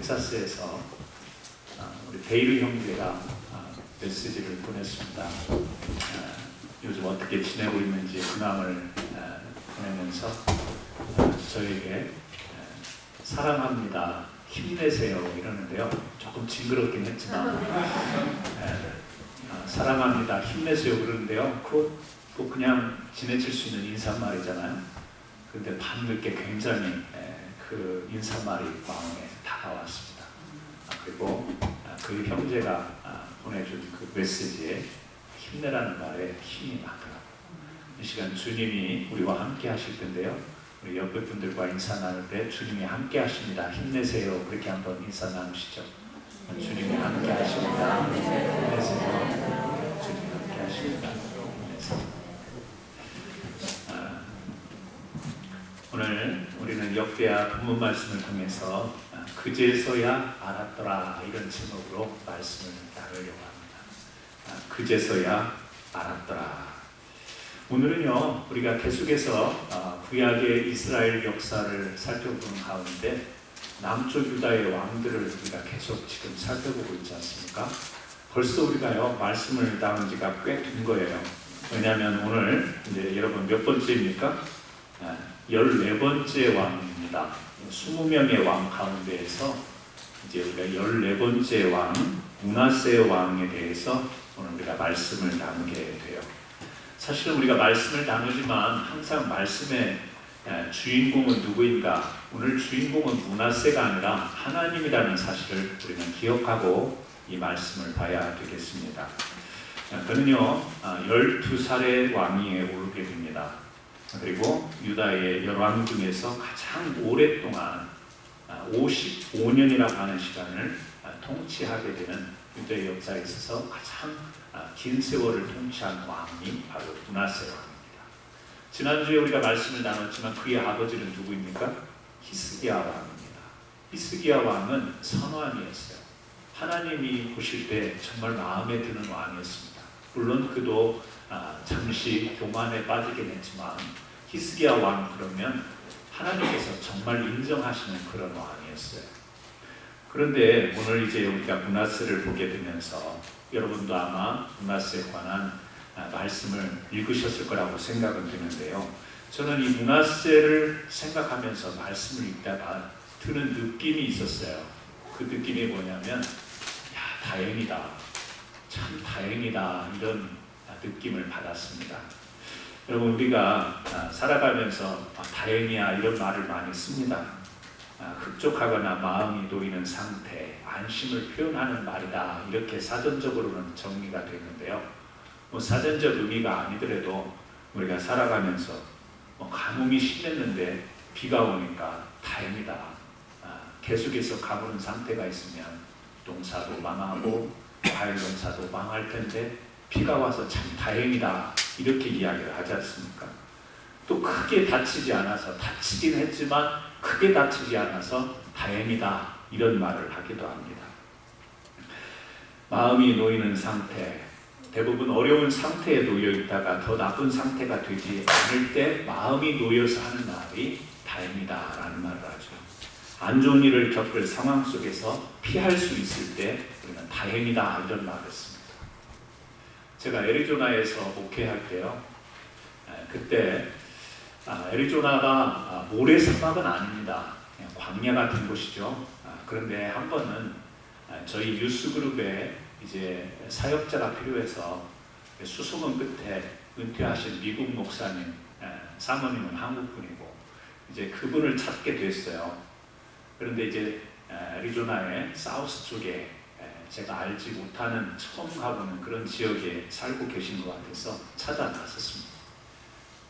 텍사스에서 우리 베이르 형제가 메시지를 보냈습니다. 요즘 어떻게 지내고 있는지 근황을 보내면서 저에게 사랑합니다, 힘내세요 이러는데요. 조금 징그럽긴 했지만 사랑합니다, 힘내세요 그러는데요. 그거 그냥 지내칠 수 있는 인사말이잖아요. 그런데 밤늦게 굉장히 그 인사말이 마음에 다가왔습니다. 그리고 그 형제가 보내준 그 메시지에 힘내라는 말에 힘이 나더라고요. 이 시간 주님이 우리와 함께 하실 텐데요. 우리 옆에 분들과 인사 나눌 때 주님이 함께 하십니다, 힘내세요 그렇게 한번 인사 나누시죠. 주님이 함께 하십니다, 힘내세요. 주님이 함께 하십니다, 힘내세요. 오늘 우리는 역대하 본문 말씀을 통해서 그제서야 알았더라 이런 제목으로 말씀을 나누려고 합니다. 그제서야 알았더라. 오늘은요, 우리가 계속해서 구약의 이스라엘 역사를 살펴보는 가운데 남쪽 유다의 왕들을 우리가 계속 지금 살펴보고 있지 않습니까? 벌써 우리가요 말씀을 나눈 지가 꽤 된 거예요. 왜냐하면 오늘 이제 여러분 몇 번째입니까? 14번째 왕입니다. 20명의 왕 가운데에서 이제 우리가 14번째 왕 므낫세 왕에 대해서 오늘 우리가 말씀을 나누게 돼요. 사실은 우리가 말씀을 나누지만 항상 말씀의 주인공은 누구인가? 오늘 주인공은 므낫세가 아니라 하나님이라는 사실을 우리는 기억하고 이 말씀을 봐야 되겠습니다. 그는요 12살의 왕위에 오르게 됩니다. 그리고 유다의 열왕 중에서 가장 오랫동안 55년이라고 하는 시간을 통치하게 되는 유다의 역사에 있어서 가장 긴 세월을 통치한 왕이 바로 므낫세 왕입니다. 지난주에 우리가 말씀을 나눴지만 그의 아버지는 누구입니까? 히스기야 왕입니다. 히스기야 왕은 선왕이었어요. 하나님이 보실 때 정말 마음에 드는 왕이었습니다. 물론 그도 잠시 교만에 빠지긴 했지만 히스기야 왕 그러면 하나님께서 정말 인정하시는 그런 왕이었어요. 그런데 오늘 이제 우리가 므낫세를 보게 되면서 여러분도 아마 므낫세에 관한 말씀을 읽으셨을 거라고 생각은 드는데요. 저는 이 므낫세를 생각하면서 말씀을 읽다가 드는 느낌이 있었어요. 그 느낌이 뭐냐면 다행이다, 참 다행이다 이런 느낌을 받았습니다. 여러분 우리가 살아가면서 다행이야 이런 말을 많이 씁니다. 흡족하거나 마음이 놓이는 상태, 안심을 표현하는 말이다 이렇게 사전적으로는 정리가 되는데요. 사전적 의미가 아니더라도 우리가 살아가면서 가뭄이 심했는데 비가 오니까 다행이다. 계속해서 가무는 상태가 있으면 농사도 망하고 과일 농사도 망할 텐데 비가 와서 참 다행이다 이렇게 이야기를 하지 않습니까? 또 크게 다치지 않아서, 다치긴 했지만 크게 다치지 않아서 다행이다 이런 말을 하기도 합니다. 마음이 놓이는 상태, 대부분 어려운 상태에 놓여 있다가 더 나쁜 상태가 되지 않을 때 마음이 놓여서 하는 말이 다행이다 라는 말을 하죠. 안 좋은 일을 겪을 상황 속에서 피할 수 있을 때 우리는 다행이다 이런 말을 씁니다. 제가 애리조나에서 목회할 때요, 그때 애리조나가 모래사막은 아닙니다. 그냥 광야 같은 곳이죠. 그런데 한 번은 저희 뉴스그룹에 이제 사역자가 필요해서 수소문 끝에 은퇴하신 미국 목사님, 사모님은 한국분이고 이제 그분을 찾게 됐어요. 그런데 이제 애리조나의 사우스 쪽에 제가 알지 못하는 처음 가보는 그런 지역에 살고 계신 것 같아서 찾아갔었습니다.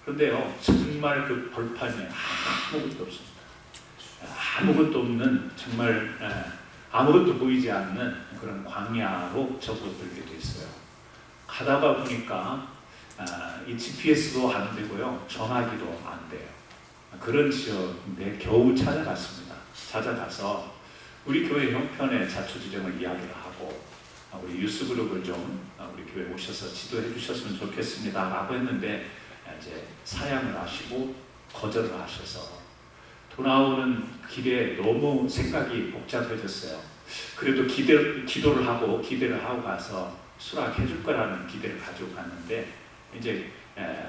그런데요 정말 그 벌판에 아무것도 없습니다. 아무것도 없는 정말 아무것도 보이지 않는 그런 광야로 접어들게 됐어요. 가다가 보니까 이 GPS도 안 되고요 전화기도 안 돼요. 그런 지역인데 겨우 찾아갔습니다. 찾아가서 우리 교회 형편의 자초지정을 이야기를 하고 우리 유스그룹을 좀 우리 교회 오셔서 지도해 주셨으면 좋겠습니다 라고 했는데 이제 사양을 하시고 거절을 하셔서 돌아오는 길에 너무 생각이 복잡해졌어요. 그래도 기도를 하고 가서 수락해 줄 거라는 기대를 가지고 갔는데 이제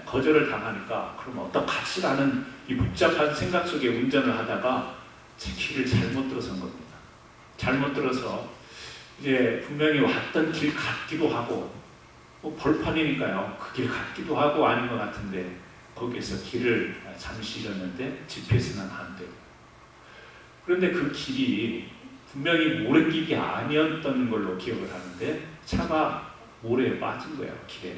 거절을 당하니까 그럼 어떡하지라는 이 복잡한 생각 속에 운전을 하다가 제 길을 잘못 들어선 겁니다. 잘못 들어서 이제 분명히 왔던 길 같기도 하고 뭐 벌판이니까요. 그 길 같기도 하고 아닌 것 같은데 거기에서 길을 잠시 잃었는데 GPS는 안 되고 그런데 그 길이 분명히 모래길이 아니었던 걸로 기억을 하는데 차가 모래에 빠진 거예요. 길에.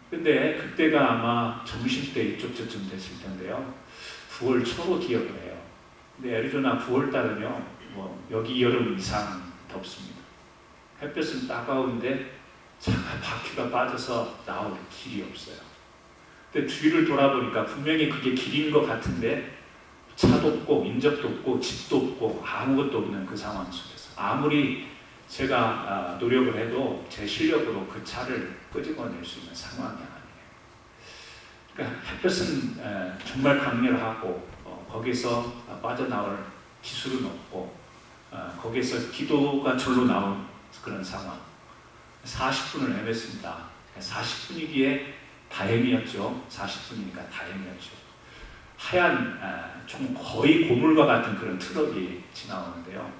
근데 그때가 아마 점심때 이쪽 저쯤 됐을 텐데요. 9월 초로 기억을 해요. 근데 애리조나 9월 달은요. 뭐 여기 여름 이상 덥습니다. 햇볕은 따가운데 차가 바퀴가 빠져서 나올 길이 없어요. 근데 주위를 돌아보니까 분명히 그게 길인 것 같은데 차도 없고 인적도 없고 집도 없고 아무것도 없는 그 상황 속에서 아무리 제가 노력을 해도 제 실력으로 그 차를 끄집어낼 수 있는 상황이 아니에요. 그러니까 햇볕은 정말 강렬하고 거기서 빠져나올 기술은 없고 거기에서 기도가 절로 나온 그런 상황. 40분을 헤맸습니다. 40분이기에 다행이었죠. 40분이니까 다행이었죠. 하얀 좀 거의 고물과 같은 그런 트럭이 지나오는데요.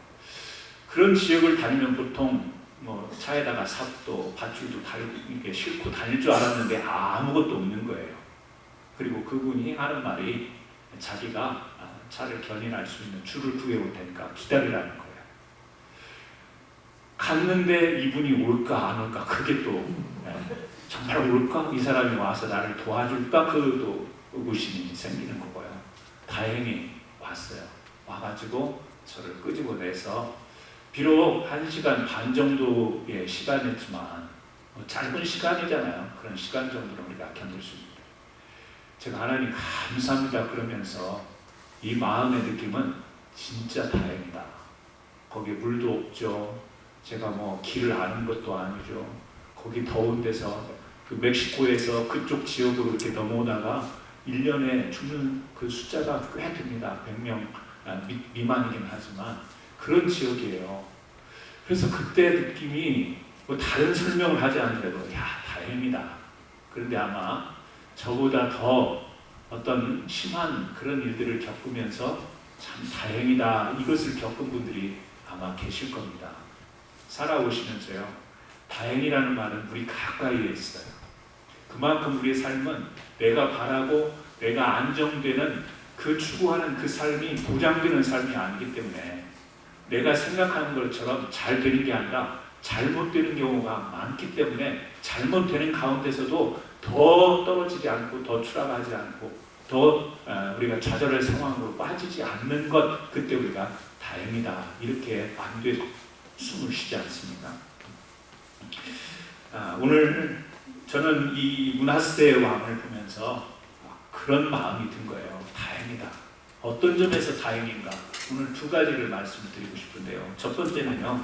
그런 지역을 다니면 보통 뭐 차에다가 삽도 밧줄도 달고 이렇게 싣고 다닐 줄 알았는데 아무것도 없는 거예요. 그리고 그분이 하는 말이 자기가 차를 견인할 수 있는 줄을 구해올 테니까 기다리라는 거예요. 갔는데 이분이 올까 안 올까 그게 또 정말 올까? 이 사람이 와서 나를 도와줄까? 그도 의구심이 생기는 거고요. 다행히 왔어요. 와가지고 저를 끄집어내서 비록 1시간 반 정도의 시간이었지만 짧은 시간이잖아요. 그런 시간 정도로 우리가 견딜 수 있는데 제가 하나님 감사합니다 그러면서 이 마음의 느낌은 진짜 다행이다. 거기에 물도 없죠. 제가 뭐 길을 아는 것도 아니죠. 거기 더운 데서 그 멕시코에서 그쪽 지역으로 이렇게 넘어오다가 1년에 죽는 그 숫자가 꽤 됩니다. 100명 미만이긴 하지만 그런 지역이에요. 그래서 그때 느낌이 뭐 다른 설명을 하지 않더라도 야 다행이다. 그런데 아마 저보다 더 어떤 심한 그런 일들을 겪으면서 참 다행이다 이것을 겪은 분들이 아마 계실 겁니다. 살아오시면서요. 다행이라는 말은 우리 가까이에 있어요. 그만큼 우리의 삶은 내가 바라고 내가 안정되는 그 추구하는 그 삶이 보장되는 삶이 아니기 때문에 내가 생각하는 것처럼 잘 되는 게 아니라 잘못되는 경우가 많기 때문에 잘못되는 가운데서도 더 떨어지지 않고 더 추락하지 않고 더 우리가 좌절할 상황으로 빠지지 않는 것 그때 우리가 다행이다 이렇게 안돼 숨을 쉬지 않습니까? 오늘 저는 이 므낫세의 왕을 보면서 그런 마음이 든 거예요. 다행이다. 어떤 점에서 다행인가? 오늘 두 가지를 말씀드리고 싶은데요. 첫 번째는요.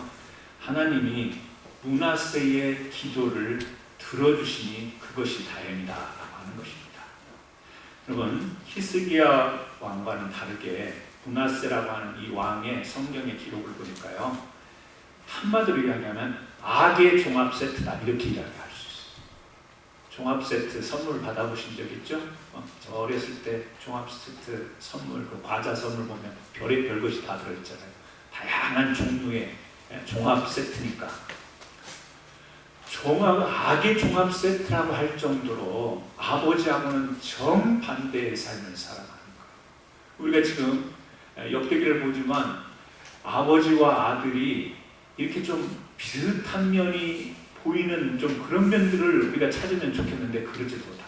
하나님이 므낫세의 기도를 들어주시니 그것이 다행이다 라고 하는 것입니다. 여러분 히스기야 왕과는 다르게 므낫세라고 하는 이 왕의 성경의 기록을 보니까요. 한마디로 이야기하면 악의 종합 세트다 이렇게 이야기할 수 있어요. 종합 세트 선물 받아보신 적 있죠? 저 어렸을 때 종합 세트 선물, 그 과자 선물 보면 별의 것이 다 들어있잖아요. 다양한 종류의 종합 세트니까. 악의 종합 세트라고 할 정도로 아버지하고는 정반대의 삶을 살아가는 거예요. 우리가 지금 역대기를 보지만 아버지와 아들이 이렇게 좀 비슷한 면이 보이는 좀 그런 면들을 우리가 찾으면 좋겠는데 그러지 못합니다.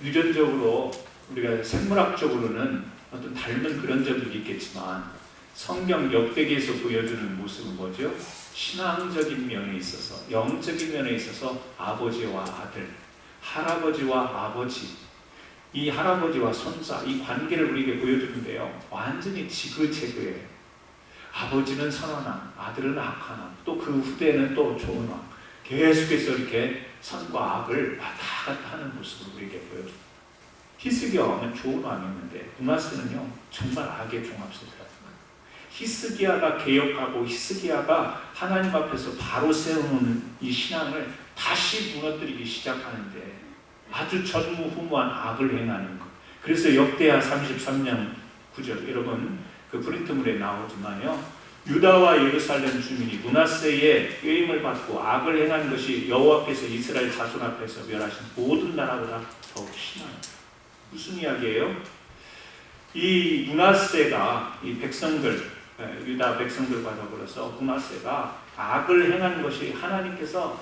유전적으로 우리가 생물학적으로는 어떤 닮은 그런 점들이 있겠지만 성경 역대기에서 보여주는 모습은 뭐죠? 신앙적인 면에 있어서 영적인 면에 있어서 아버지와 아들, 할아버지와 아버지 이 할아버지와 손자 이 관계를 우리에게 보여주는데요. 완전히 지그재그예요. 아버지는 선한 왕, 아들은 악한 왕, 또 그 후대에는 또 좋은 왕. 계속해서 이렇게 선과 악을 왔다 갔다 하는 모습을 우리에게 보여줍니다. 히스기야 왕은 좋은 왕이었는데 므낫세는요 정말 악의 종합세대였어요. 히스기야가 개혁하고 히스기야가 하나님 앞에서 바로 세우는 이 신앙을 다시 무너뜨리기 시작하는데 아주 전무후무한 악을 행하는 것. 그래서 역대하 33장 9절, 여러분 그 프린트물에 나오지만요, 유다와 예루살렘 주민이 므낫세의 꾀임을 받고 악을 행한 것이 여호와께서 이스라엘 자손 앞에서 멸하신 모든 나라보다 더욱 심합니다. 무슨 이야기예요? 이 므낫세가 이 백성들, 유다 백성들과 더불어서 므낫세가 악을 행한 것이 하나님께서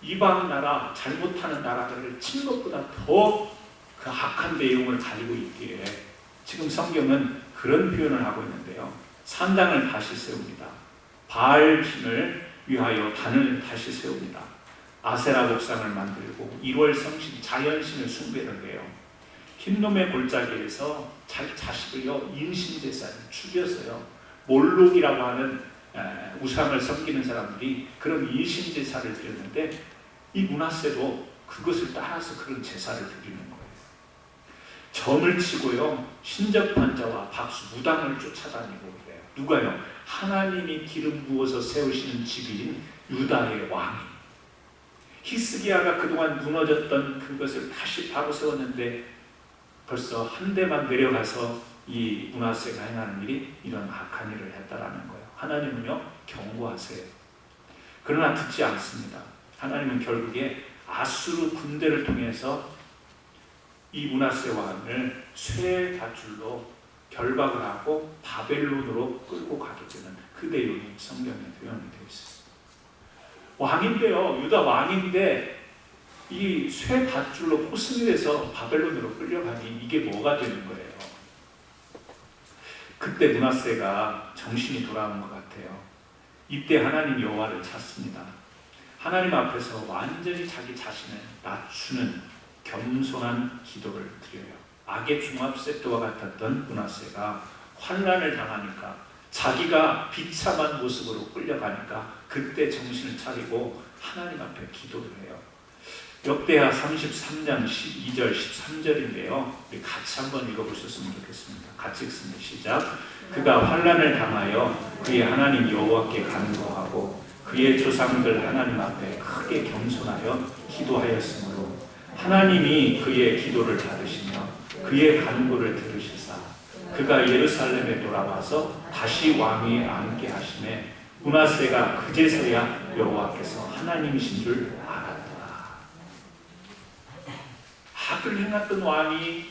이방 나라, 잘못하는 나라들을 친 것보다 더 그 악한 내용을 가지고 있기에 지금 성경은 그런 표현을 하고 있는데요. 산당을 다시 세웁니다. 바알 신을 위하여 단을 다시 세웁니다. 아세라 목상을 만들고 1월 성신 자연신을 숭배를 해요. 흰놈의 골짜기에서 자기 자식을요 임신제사를 죽였어요. 몰록이라고 하는 우상을 섬기는 사람들이 그런 임신제사를 드렸는데 이 므낫세도 그것을 따라서 그런 제사를 드리는 거예요. 점을 치고요 신접한 자와 박수 무당을 쫓아다니고 그래요. 누가요? 하나님이 기름 부어서 세우시는 집인 유다의 왕이. 히스기야가 그동안 무너졌던 그것을 다시 바로 세웠는데 벌써 한 대만 내려가서 이 므낫세가 행하는 일이 이런 악한 일을 했다라는 거예요. 하나님은요 경고하세요. 그러나 듣지 않습니다. 하나님은 결국에 아수르 군대를 통해서 이 므낫세 왕을 쇠 밧줄로 결박을 하고 바벨론으로 끌고 가게 되는 그 내용이 성경에 표현이 되어 있습니다. 왕인데요, 유다 왕인데 이 쇠 밧줄로 포승이 돼서 바벨론으로 끌려가니 이게 뭐가 되는 거예요? 그때 므낫세가 정신이 돌아온 것 같아요. 이때 하나님 여호와를 찾습니다. 하나님 앞에서 완전히 자기 자신을 낮추는 겸손한 기도를 드려요. 악의 중합세트와 같았던 므낫세가 환난을 당하니까 자기가 비참한 모습으로 끌려가니까 그때 정신을 차리고 하나님 앞에 기도를 해요. 역대하 33장 12절 13절인데요 우리 같이 한번 읽어보셨으면 좋겠습니다. 같이 읽습니다. 시작. 그가 환난을 당하여 그의 하나님 여호와께 간구하고 그의 조상들 하나님 앞에 크게 겸손하여 기도하였으므로 하나님이 그의 기도를 받으시며 그의 간구를 들으시사 그가 예루살렘에 돌아와서 다시 왕위에 앉게 하시매 므낫세가 그제서야 여호와께서 하나님이신 줄 알았더라. 악을 행했던 왕이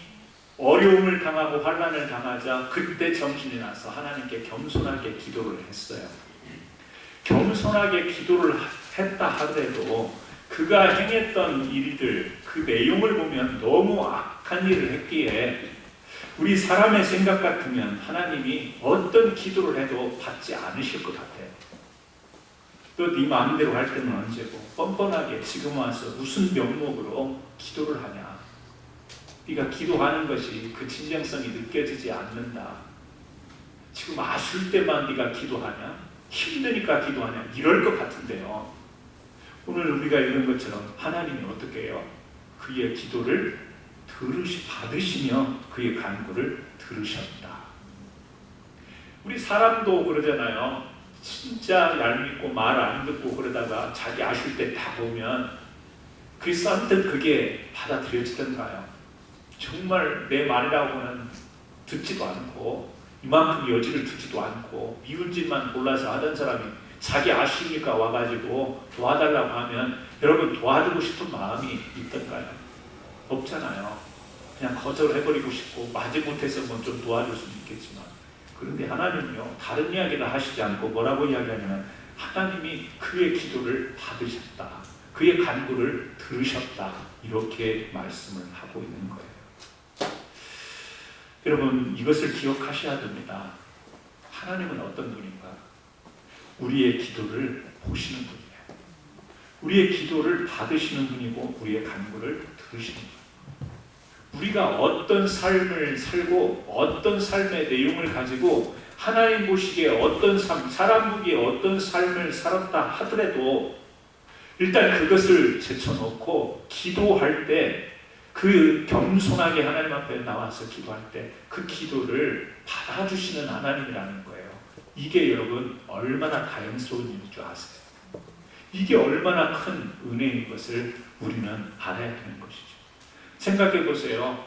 어려움을 당하고 환난을 당하자 그때 정신이 나서 하나님께 겸손하게 기도를 했어요. 겸손하게 기도를 했다 하더라도 그가 행했던 일들, 그 내용을 보면 너무 악한 일을 했기에 우리 사람의 생각 같으면 하나님이 어떤 기도를 해도 받지 않으실 것 같아요. 또 네 마음대로 할 때는 언제고 뻔뻔하게 지금 와서 무슨 명목으로 기도를 하냐. 네가 기도하는 것이 그 진정성이 느껴지지 않는다. 지금 아쉬울 때만 네가 기도하냐? 힘드니까 기도하냐? 이럴 것 같은데요. 오늘 우리가 읽은 것처럼 하나님이 어떻게 해요? 그의 기도를 받으시며 그의 간구를 들으셨다. 우리 사람도 그러잖아요. 진짜 얄밉고 말 안 듣고 그러다가 자기 아쉬울 때 다 보면 그 선뜻 그게 받아들여지던가요? 정말 내 말이라고는 듣지도 않고 이만큼 여지를 두지도 않고 미운 짓만 골라서 하던 사람이 자기 아쉬우니까 와가지고 도와달라고 하면 여러분 도와주고 싶은 마음이 있던가요? 없잖아요. 그냥 거절해버리고 싶고 마지못해서 뭐 좀 도와줄 수는 있겠지만 그런데 하나님은요 다른 이야기를 하시지 않고 뭐라고 이야기하냐면 하나님이 그의 기도를 받으셨다. 그의 간구를 들으셨다. 이렇게 말씀을 하고 있는 거예요. 여러분 이것을 기억하셔야 됩니다. 하나님은 어떤 분인가? 우리의 기도를 보시는 분이에요. 우리의 기도를 받으시는 분이고 우리의 간구를 들으시는 분이에요. 우리가 어떤 삶을 살고 어떤 삶의 내용을 가지고 하나님 보시기에 어떤 삶, 사람 보기에 어떤 삶을 살았다 하더라도 일단 그것을 제쳐놓고 기도할 때 그 겸손하게 하나님 앞에 나와서 기도할 때 그 기도를 받아주시는 하나님이라는 거예요. 이게 여러분 얼마나 다행스러운 일인 줄 아세요? 이게 얼마나 큰 은혜인 것을 우리는 알아야 되는 것이죠. 생각해 보세요.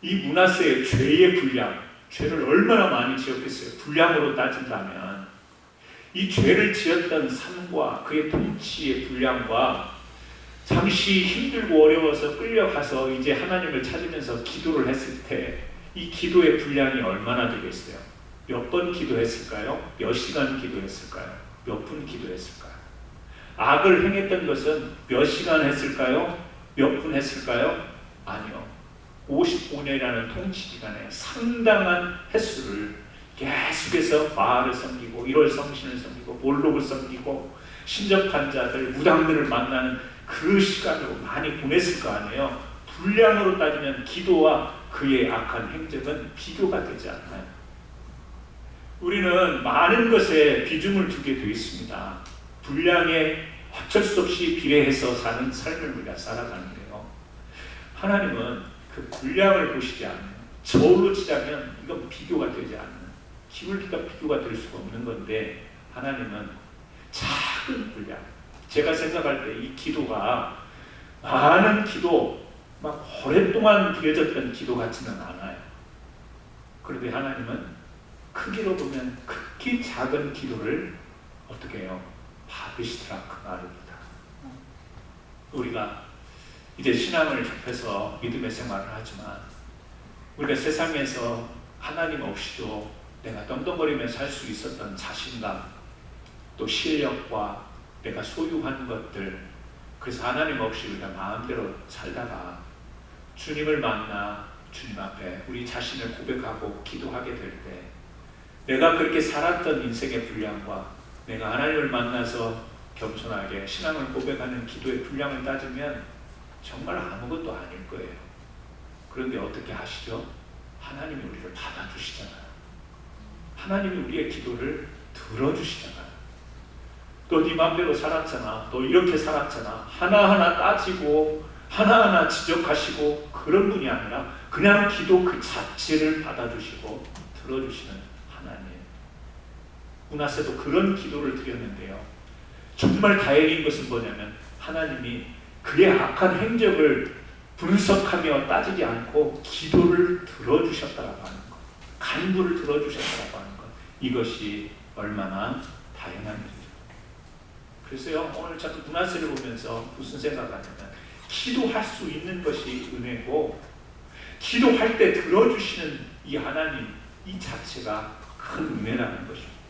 이 므낫세의 죄의 분량, 죄를 얼마나 많이 지었겠어요? 분량으로 따진다면 이 죄를 지었던 삶과 그의 통치의 분량과 잠시 힘들고 어려워서 끌려가서 이제 하나님을 찾으면서 기도를 했을 때 이 기도의 분량이 얼마나 되겠어요? 몇 번 기도했을까요? 몇 시간 기도했을까요? 몇 분 기도했을까요? 악을 행했던 것은 몇 시간 했을까요? 몇 분 했을까요? 아니요. 55년이라는 통치 기간에 상당한 횟수를 계속해서 바알을 섬기고 1월 성신을 섬기고 몰록을 섬기고 신접한 자들, 무당들을 만나는 그 시간으로 많이 보냈을 거 아니에요. 분량으로 따지면 기도와 그의 악한 행적은 비교가 되지 않아요. 우리는 많은 것에 비중을 두게 되어 있습니다. 분량에 어쩔 수 없이 비례해서 사는 삶을 우리가 살아가는데요. 하나님은 그 분량을 보시지 않아요. 저울로 치자면 이건 비교가 되지 않는, 기울기가 비교가 될 수가 없는 건데 하나님은 작은 분량. 제가 생각할 때 이 기도가 많은 기도, 막 오랫동안 드려졌던 기도 같지는 않아요. 그런데 하나님은 크기로 보면 극히 작은 기도를 어떻게 해요? 받으시더라 그 말입니다. 우리가 이제 신앙을 접해서 믿음의 생활을 하지만 우리가 세상에서 하나님 없이도 내가 떵떵거리며 살 수 있었던 자신감, 또 실력과 내가 소유한 것들, 그래서 하나님 없이 우리가 마음대로 살다가 주님을 만나 주님 앞에 우리 자신을 고백하고 기도하게 될 때 내가 그렇게 살았던 인생의 분량과 내가 하나님을 만나서 겸손하게 신앙을 고백하는 기도의 분량을 따지면 정말 아무것도 아닐 거예요. 그런데 어떻게 하시죠? 하나님이 우리를 받아주시잖아요. 하나님이 우리의 기도를 들어주시잖아요. 또 네 맘대로 살았잖아. 너 이렇게 살았잖아. 하나하나 따지고 하나하나 지적하시고 그런 분이 아니라 그냥 기도 그 자체를 받아주시고 들어주시는 하나님. 므낫세도 그런 기도를 드렸는데요. 정말 다행인 것은 뭐냐면 하나님이 그의 악한 행적을 분석하며 따지지 않고 기도를 들어주셨다라고 하는 것, 간구를 들어주셨다라고 하는 것, 이것이 얼마나 다양한 일이죠. 그래서요, 오늘 자꾸 므낫세를 보면서 무슨 생각하냐면 기도할 수 있는 것이 은혜고 기도할 때 들어주시는 이 하나님 이 자체가 큰 은혜라는 것입니다.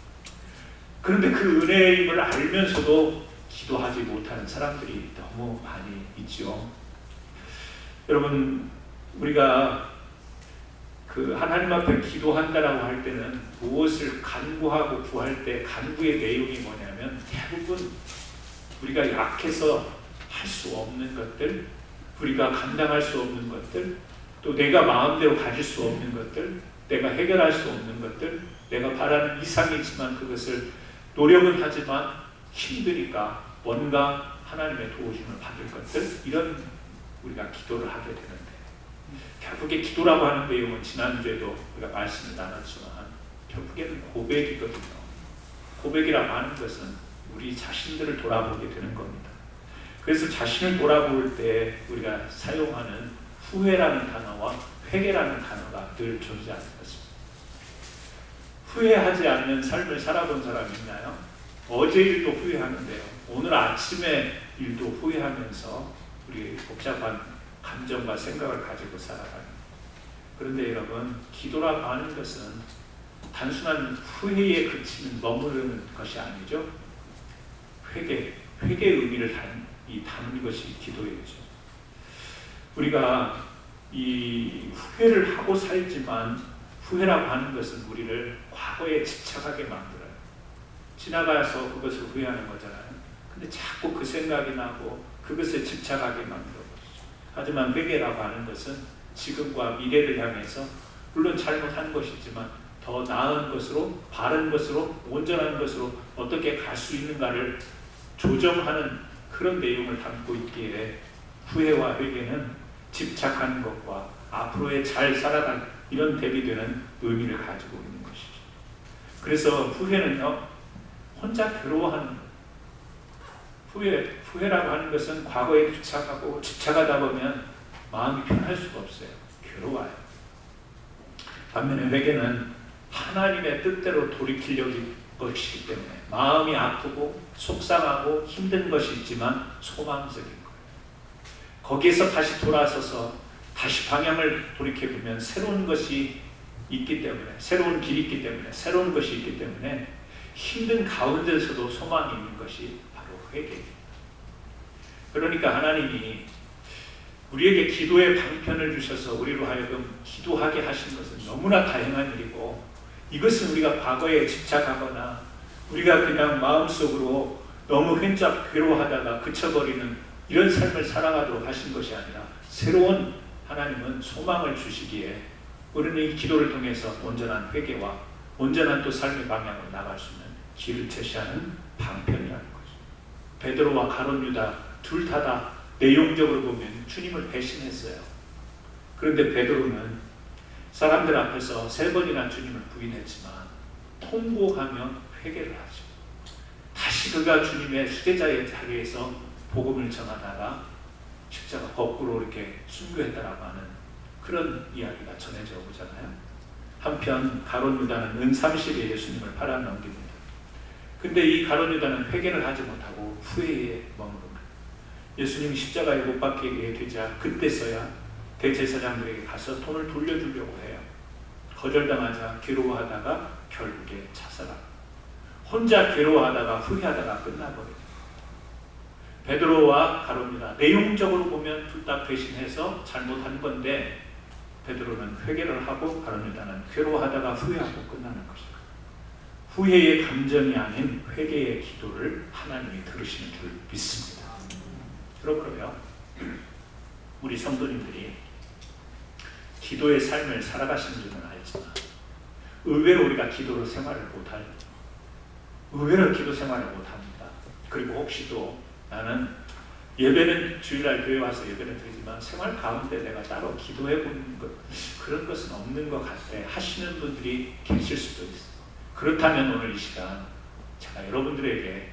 그런데 그 은혜임을 알면서도 기도하지 못하는 사람들이 너무 많이 있죠. 여러분, 우리가 그 하나님 앞에 기도한다라고 할 때는 무엇을 간구하고 구할 때 간구의 내용이 뭐냐면 대부분 우리가 약해서 할 수 없는 것들, 우리가 감당할 수 없는 것들, 또 내가 마음대로 가질 수 없는 것들, 내가 해결할 수 없는 것들, 내가 바라는 이상이지만 그것을 노력은 하지만 힘드니까 뭔가 하나님의 도우심을 받을 것들, 이런 우리가 기도를 하게 되는데 결국에 기도라고 하는 내용은 지난주에도 우리가 말씀을 나눴지만 결국에는 고백이거든요. 고백이라고 하는 것은 우리 자신들을 돌아보게 되는 겁니다. 그래서 자신을 돌아볼 때 우리가 사용하는 후회라는 단어와 회개라는 단어가 늘 존재하는 것입니다. 후회하지 않는 삶을 살아본 사람이 있나요? 어제 일도 후회하는데요. 오늘 아침에 일도 후회하면서 우리 복잡한 감정과 생각을 가지고 살아가는. 그런데 여러분, 기도라고 하는 것은 단순한 후회에 그치는 머무르는 것이 아니죠. 회개의 의미를 담는 것이 기도이죠. 우리가 이 후회를 하고 살지만 후회라고 하는 것은 우리를 과거에 집착하게 만들어요. 지나가서 그것을 후회하는 거잖아요. 근데 자꾸 그 생각이 나고 그것에 집착하게 만들어 버리죠. 하지만 회개라고 하는 것은 지금과 미래를 향해서 물론 잘못한 것이지만 더 나은 것으로, 바른 것으로, 온전한 것으로 어떻게 갈 수 있는가를 조정하는 그런 내용을 담고 있기에 후회와 회개는 집착하는 것과 앞으로의 잘 살아가는 이런 대비되는 의미를 가지고 있는 것이죠. 그래서 후회는요, 혼자 괴로워하는 거예요. 후회라고 하는 것은 과거에 집착하다 보면 마음이 편할 수가 없어요. 괴로워요. 반면에 회개는 하나님의 뜻대로 돌이키려고 것이기 때문에 마음이 아프고 속상하고 힘든 것이 있지만 소망적인 거예요. 거기에서 다시 돌아서서 다시 방향을 돌이켜보면 새로운 것이 있기 때문에, 새로운 길이 있기 때문에, 새로운 것이 있기 때문에 힘든 가운데서도 소망이 있는 것이 바로 회개입니다. 그러니까 하나님이 우리에게 기도의 방편을 주셔서 우리로 하여금 기도하게 하신 것은 너무나 다행한 일이고, 이것은 우리가 과거에 집착하거나 우리가 그냥 마음속으로 너무 혼자 괴로워하다가 그쳐버리는 이런 삶을 살아가도록 하신 것이 아니라 새로운 하나님은 소망을 주시기에 우리는 이 기도를 통해서 온전한 회개와 온전한 또 삶의 방향으로 나갈 수 있는 길을 제시하는 방편이라는 거죠. 베드로와 가룟 유다 둘 다 내용적으로 보면 주님을 배신했어요. 그런데 베드로는 사람들 앞에서 3번이나 주님을 부인했지만 통곡하며 회개를 하죠. 다시 그가 주님의 수제자의 자리에서 복음을 전하다가 십자가 거꾸로 이렇게 순교했다라고 하는 그런 이야기가 전해져 오잖아요. 한편 가룟 유다는 은 30에 예수님을 팔아넘깁니다. 근데 이 가룟 유다는 회개를 하지 못하고 후회에 머무릅니다. 예수님이 십자가에 못 박히게 되자 그때서야 대제사장들에게 가서 돈을 돌려주려고 해요. 거절당하자 괴로워하다가 결국에 자살합니다. 혼자 괴로워하다가 후회하다가 끝나버려요. 베드로와 가룟 유다 내용적으로 보면 둘 다 배신해서 잘못한 건데, 베드로는 회개를 하고 가룟 유다는 괴로워하다가 후회하고 끝나는 것이죠. 후회의 감정이 아닌 회개의 기도를 하나님이 들으시는 줄 믿습니다. 그렇고요, 우리 성도님들이 기도의 삶을 살아가시는 줄은 알지만 의외로 우리가 기도로 생활을 못할, 의외로 기도 생활을 못합니다. 그리고 혹시 또 나는 예배는 주일날 교회 와서 예배는 드리지만 생활 가운데 내가 따로 기도해 보는 것, 그런 것은 없는 것 같아 하시는 분들이 계실 수도 있어요. 그렇다면 오늘 이 시간 제가 여러분들에게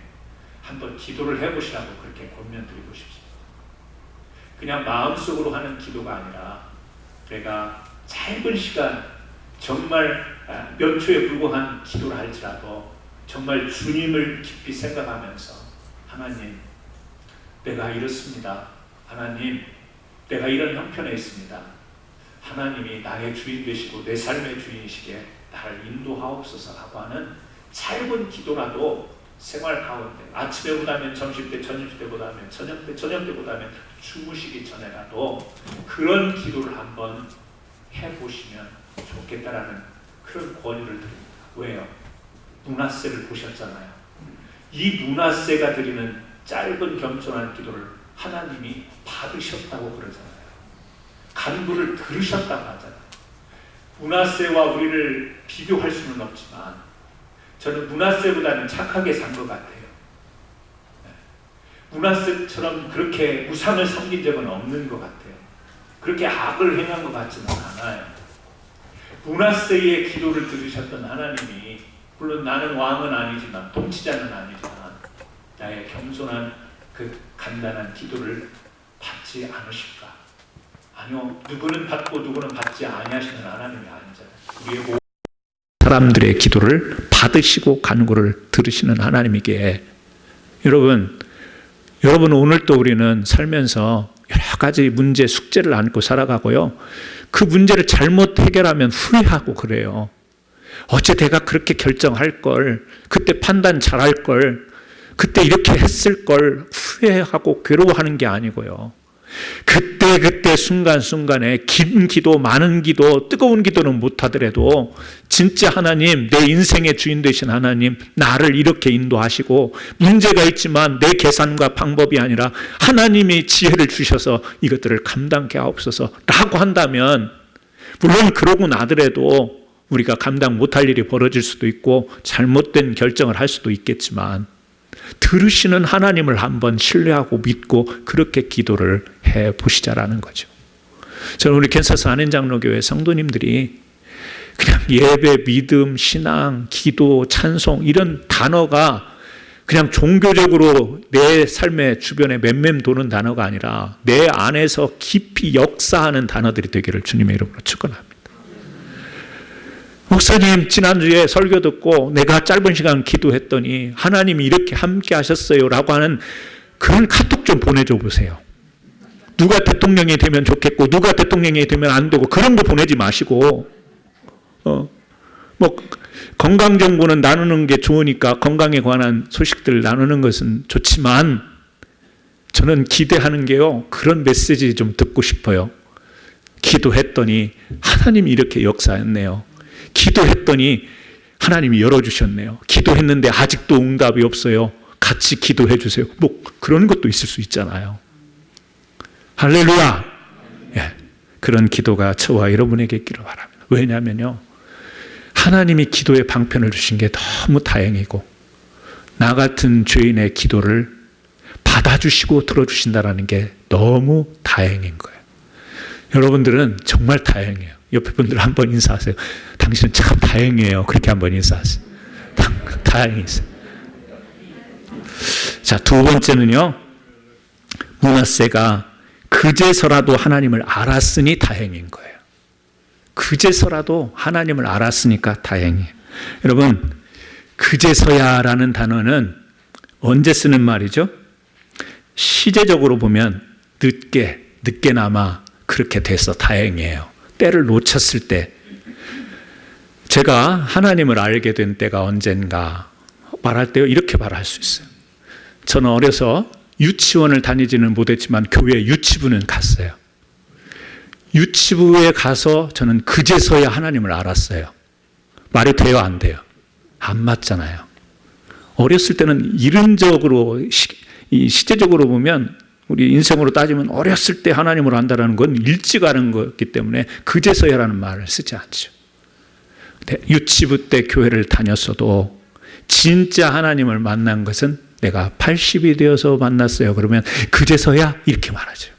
한번 기도를 해보시라고 그렇게 권면드리고 싶습니다. 그냥 마음속으로 하는 기도가 아니라 내가 짧은 시간, 정말 몇 초에 불과한 기도를 할지라도 정말 주님을 깊이 생각하면서, 하나님 내가 이렇습니다. 하나님 내가 이런 형편에 있습니다. 하나님이 나의 주인 되시고 내 삶의 주인이시기에 나를 인도하옵소서라고 하는 짧은 기도라도 생활 가운데 아침에 보다면 점심때, 점심때 보다면 저녁때, 저녁때 보다면 주무시기 전에라도 그런 기도를 한번 해보시면 좋겠다라는 그런 권유를 드립니다. 왜요? 므낫세를 보셨잖아요. 이 므낫세가 드리는 짧은 겸손한 기도를 하나님이 받으셨다고 그러잖아요. 간구를 들으셨다고 하잖아요. 므낫세와 우리를 비교할 수는 없지만 저는 므낫세보다는 착하게 산 것 같아요. 므낫세처럼 그렇게 우상을 섬긴 적은 없는 것 같아요. 그렇게 악을 행한 것 같지는 않아요. 므낫세의 기도를 들으셨던 하나님이, 물론 나는 왕은 아니지만, 통치자는 아니지만 나의 겸손한 그 간단한 기도를 받지 않으실까? 아니요, 누구는 받고 누구는 받지 아니하시는 하나님이 아니잖아요. 우리의 사람들의 기도를 받으시고 간구를 들으시는 하나님이기에, 여러분 오늘 또 우리는 살면서 여러 가지 문제, 숙제를 안고 살아가고요. 그 문제를 잘못 해결하면 후회하고 그래요. 어째 내가 그렇게 결정할 걸, 그때 판단 잘할 걸, 그때 이렇게 했을 걸 후회하고 괴로워하는 게 아니고요. 그때 순간순간에 긴 기도, 많은 기도, 뜨거운 기도는 못하더라도 진짜 하나님, 내 인생의 주인 되신 하나님, 나를 이렇게 인도하시고 문제가 있지만 내 계산과 방법이 아니라 하나님이 지혜를 주셔서 이것들을 감당케 하옵소서 라고 한다면, 물론 그러고 나더라도 우리가 감당 못할 일이 벌어질 수도 있고 잘못된 결정을 할 수도 있겠지만, 들으시는 하나님을 한번 신뢰하고 믿고 그렇게 기도를 해보시자라는 거죠. 저는 우리 캔사스 안현장로교회 성도님들이 그냥 예배, 믿음, 신앙, 기도, 찬송 이런 단어가 그냥 종교적으로 내 삶의 주변에 맴맴 도는 단어가 아니라 내 안에서 깊이 역사하는 단어들이 되기를 주님의 이름으로 축원합니다. 목사님 지난주에 설교 듣고 내가 짧은 시간 기도했더니 하나님이 이렇게 함께 하셨어요 라고 하는 그런 카톡 좀 보내줘 보세요. 누가 대통령이 되면 좋겠고 누가 대통령이 되면 안 되고 그런 거 보내지 마시고 뭐 건강 정보는 나누는 게 좋으니까 건강에 관한 소식들을 나누는 것은 좋지만 저는 기대하는 게요. 그런 메시지 좀 듣고 싶어요. 기도했더니 하나님이 이렇게 역사했네요. 기도했더니 하나님이 열어주셨네요. 기도했는데 아직도 응답이 없어요. 같이 기도해 주세요. 뭐 그런 것도 있을 수 있잖아요. 할렐루야. 예, 그런 기도가 저와 여러분에게 있기를 바랍니다. 왜냐하면요. 하나님이 기도에 방편을 주신 게 너무 다행이고 나 같은 죄인의 기도를 받아주시고 들어주신다는 게 너무 다행인 거예요. 여러분들은 정말 다행이에요. 옆에 분들 한번 인사하세요. 당신은 참 다행이에요. 그렇게 한번 인사하세요. 다행이세요. 자, 두 번째는요. 므낫세가 그제서라도 하나님을 알았으니 다행인 거예요. 그제서라도 하나님을 알았으니까 다행이에요. 여러분, 그제서야라는 단어는 언제 쓰는 말이죠? 시제적으로 보면 늦게나마 그렇게 돼서 다행이에요. 때를 놓쳤을 때. 제가 하나님을 알게 된 때가 언젠가 말할 때요, 이렇게 말할 수 있어요. 저는 어려서 유치원을 다니지는 못했지만 교회 유치부는 갔어요. 유치부에 가서 저는 그제서야 하나님을 알았어요. 말이 돼요, 안 돼요? 안 맞잖아요. 어렸을 때는 이론적으로, 시제적으로 보면 우리 인생으로 따지면 어렸을 때 하나님을 안다는 건 일찍 아는 거기 때문에 그제서야라는 말을 쓰지 않죠. 유치부 때 교회를 다녔어도 진짜 하나님을 만난 것은 내가 80이 되어서 만났어요. 그러면 그제서야 이렇게 말하죠.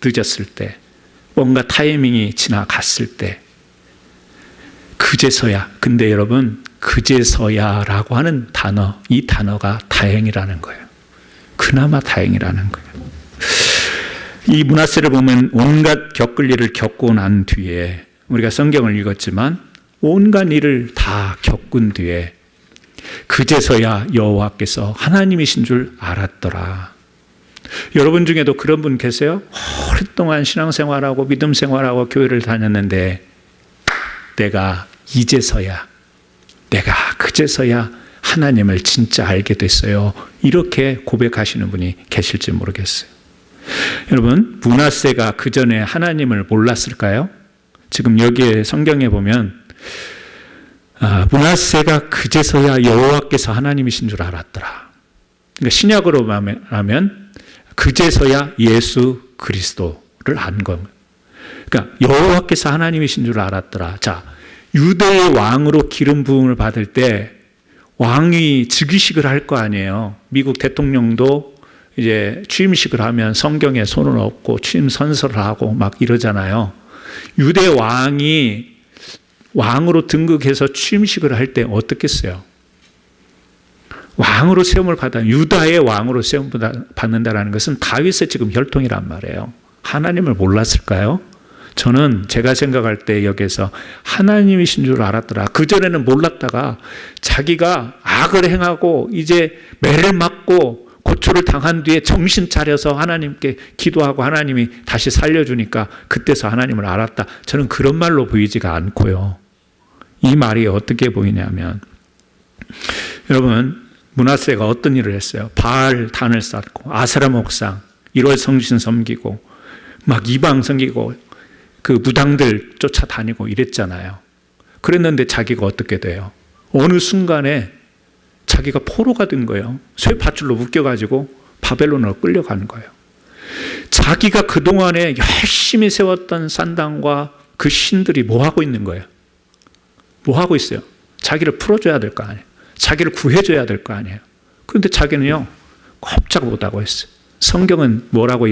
늦었을 때, 뭔가 타이밍이 지나갔을 때, 그제서야. 근데 여러분, 그제서야라고 하는 단어, 이 단어가 다행이라는 거예요. 그나마 다행이라는 거예요. 이 므낫세를 보면 온갖 겪을 일을 겪고 난 뒤에 우리가 성경을 읽었지만 온갖 일을 다 겪은 뒤에 그제서야 여호와께서 하나님이신 줄 알았더라. 여러분 중에도 그런 분 계세요? 오랫동안 신앙생활하고 믿음생활하고 교회를 다녔는데 내가 그제서야 하나님을 진짜 알게 됐어요. 이렇게 고백하시는 분이 계실지 모르겠어요. 여러분, 므낫세가 그 전에 하나님을 몰랐을까요? 지금 여기에 성경에 보면 므낫세가 그제서야 여호와께서 하나님이신 줄 알았더라. 그러니까 신약으로 하면 그제서야 예수 그리스도를 안 겁니다. 그러니까 여호와께서 하나님이신 줄 알았더라. 자, 유대의 왕으로 기름 부음을 받을 때 왕이 즉위식을 할 거 아니에요. 미국 대통령도 이제 취임식을 하면 성경에 손을 얹고 취임 선서를 하고 막 이러잖아요. 유대 왕이 왕으로 등극해서 취임식을 할 때 어떻겠어요? 왕으로 세움을 받아, 유다의 왕으로 세움을 받는다는 것은 다윗의 지금 혈통이란 말이에요. 하나님을 몰랐을까요? 저는 제가 생각할 때 여기서 하나님이신 줄 알았더라. 그전에는 몰랐다가 자기가 악을 행하고 이제 매를 맞고 고초를 당한 뒤에 정신 차려서 하나님께 기도하고 하나님이 다시 살려주니까 그때서 하나님을 알았다. 저는 그런 말로 보이지가 않고요. 이 말이 어떻게 보이냐면, 여러분, 므낫세가 어떤 일을 했어요? 바알 단을 쌓고 아세라 목상 1월 성신 섬기고 막 이방 섬기고 그 무당들 쫓아다니고 이랬잖아요. 그랬는데 자기가 어떻게 돼요? 어느 순간에 자기가 포로가 된 거예요. 쇠밧줄로 묶여가지고 바벨론으로 끌려가는 거예요. 자기가 그동안에 열심히 세웠던 산당과 그 신들이 뭐 하고 있는 거예요? 뭐 하고 있어요? 자기를 풀어줘야 될 거 아니에요. 자기를 구해줘야 될 거 아니에요. 그런데 자기는요, 꼼짝 못하고 있어요. 성경은 뭐라고